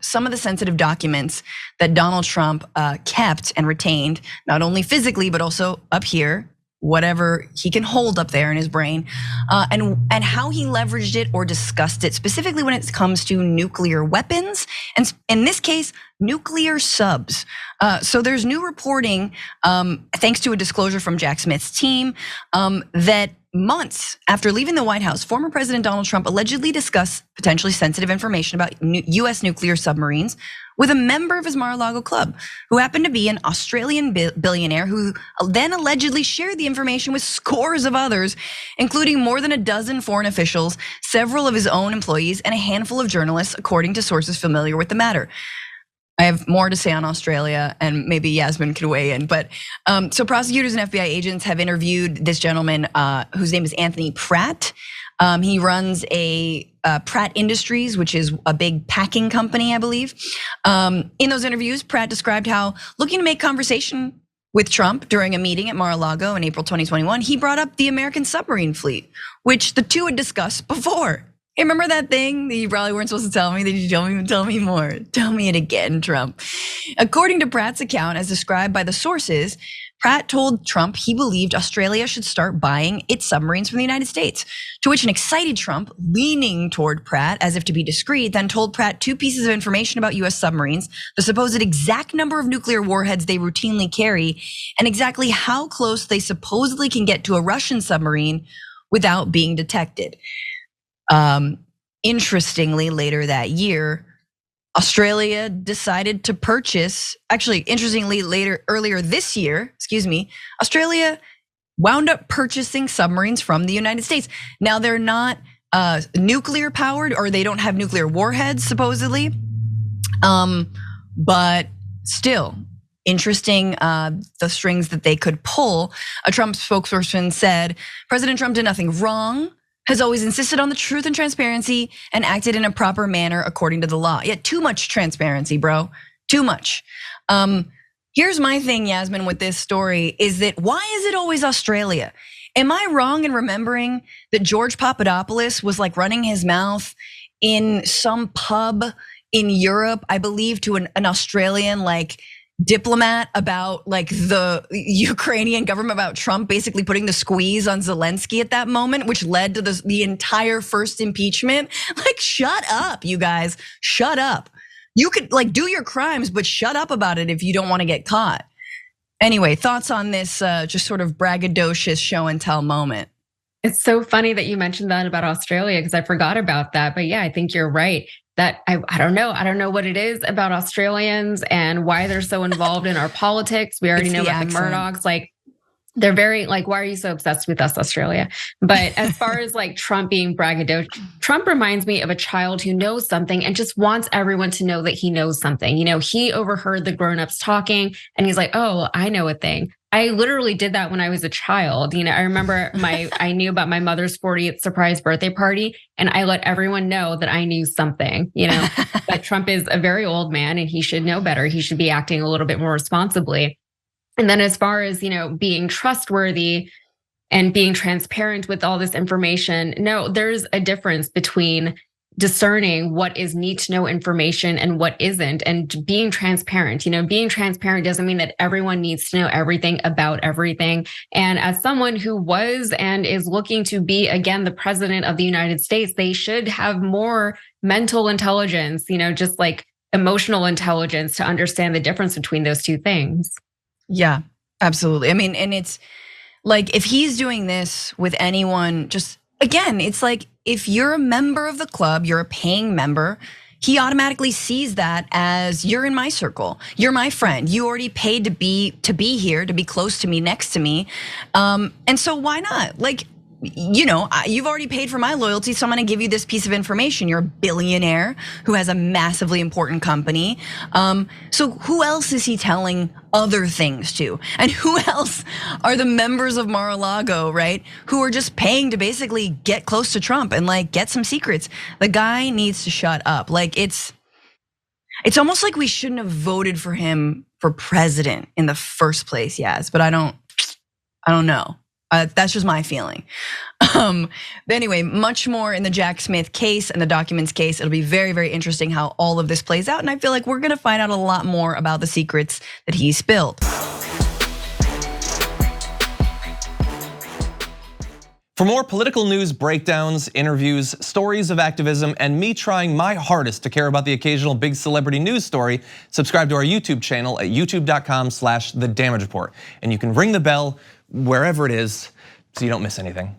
some of the sensitive documents that Donald Trump kept and retained, not only physically, but also up here, whatever he can hold up there in his brain, and how he leveraged it or discussed it, specifically when it comes to nuclear weapons, and in this case, nuclear subs. So there's new reporting, thanks to a disclosure from Jack Smith's team, that months after leaving the White House, former President Donald Trump allegedly discussed potentially sensitive information about US nuclear submarines with a member of his Mar-a-Lago Club, who happened to be an Australian billionaire who then allegedly shared the information with scores of others, including more than a dozen foreign officials, several of his own employees, and a handful of journalists, according to sources familiar with the matter. I have more to say on Australia, and maybe Yasmin could weigh in. But so prosecutors and FBI agents have interviewed this gentleman whose name is Anthony Pratt. He runs a Pratt Industries, which is a big packing company, I believe. In those interviews, Pratt described how, looking to make conversation with Trump during a meeting at Mar-a-Lago in April 2021, he brought up the American submarine fleet, which the two had discussed before. Hey, remember that thing that you probably weren't supposed to tell me? That you don't even tell me more. Tell me it again, Trump. According to Pratt's account, as described by the sources, Pratt told Trump he believed Australia should start buying its submarines from the United States. To which an excited Trump, leaning toward Pratt as if to be discreet, then told Pratt two pieces of information about US submarines, the supposed exact number of nuclear warheads they routinely carry, and exactly how close they supposedly can get to a Russian submarine without being detected. Interestingly, later that year, Australia decided to purchase, actually, interestingly, earlier this year, Australia wound up purchasing submarines from the United States. Now they're not nuclear powered, or they don't have nuclear warheads, supposedly. But still, interesting, the strings that they could pull. A Trump spokesperson said, President Trump did nothing wrong, has always insisted on the truth and transparency, and acted in a proper manner according to the law. Yeah, too much transparency, bro, too much. Here's my thing, Yasmin, with this story is that why is it always Australia? Am I wrong in remembering that George Papadopoulos was like running his mouth in some pub in Europe, I believe, to an Australian like diplomat about like the Ukrainian government, about Trump basically putting the squeeze on Zelensky at that moment, which led to the entire first impeachment? Like, shut up, you guys, shut up. You could like do your crimes, but shut up about it if you don't want to get caught. Anyway, thoughts on this just sort of braggadocious show and tell moment? It's so funny that you mentioned that about Australia, because I forgot about that. But yeah, I think you're right. That I don't know what it is about Australians and why they're so involved in our politics. We already know about the Murdochs. Like, they're very like, why are you so obsessed with us, Australia? But as far as like Trump being braggadocious, Trump reminds me of a child who knows something and just wants everyone to know that he knows something. You know, he overheard the grownups talking and he's like, oh, I know a thing. I literally did that when I was a child. You know, I remember I knew about my mother's 40th surprise birthday party, and I let everyone know that I knew something, you know. But Trump is a very old man and he should know better. He should be acting a little bit more responsibly. And then as far as, you know, being trustworthy and being transparent with all this information, no, there's a difference between discerning what is need to know information and what isn't, and being transparent. You know, being transparent doesn't mean that everyone needs to know everything about everything. And as someone who was and is looking to be again the president of the United States, they should have more mental intelligence, you know, just like emotional intelligence to understand the difference between those two things. Yeah, absolutely. I mean, and it's like if he's doing this with anyone, just again, it's like if you're a member of the club, you're a paying member, he automatically sees that as you're in my circle, you're my friend, you already paid to be here, to be close to me, next to me, and so why not? Like, you know, you've already paid for my loyalty, so I'm gonna give you this piece of information. You're a billionaire who has a massively important company. So who else is he telling other things to? And who else are the members of Mar-a-Lago, right? Who are just paying to basically get close to Trump and like get some secrets. The guy needs to shut up. Like it's almost like we shouldn't have voted for him for president in the first place, yes, but I don't know. That's just my feeling. But anyway, much more in the Jack Smith case and the documents case. It'll be very, very interesting how all of this plays out. And I feel like we're gonna find out a lot more about the secrets that he spilled. For more political news breakdowns, interviews, stories of activism, and me trying my hardest to care about the occasional big celebrity news story, subscribe to our YouTube channel at youtube.com/The Damage Report. And you can ring the bell wherever it is so you don't miss anything.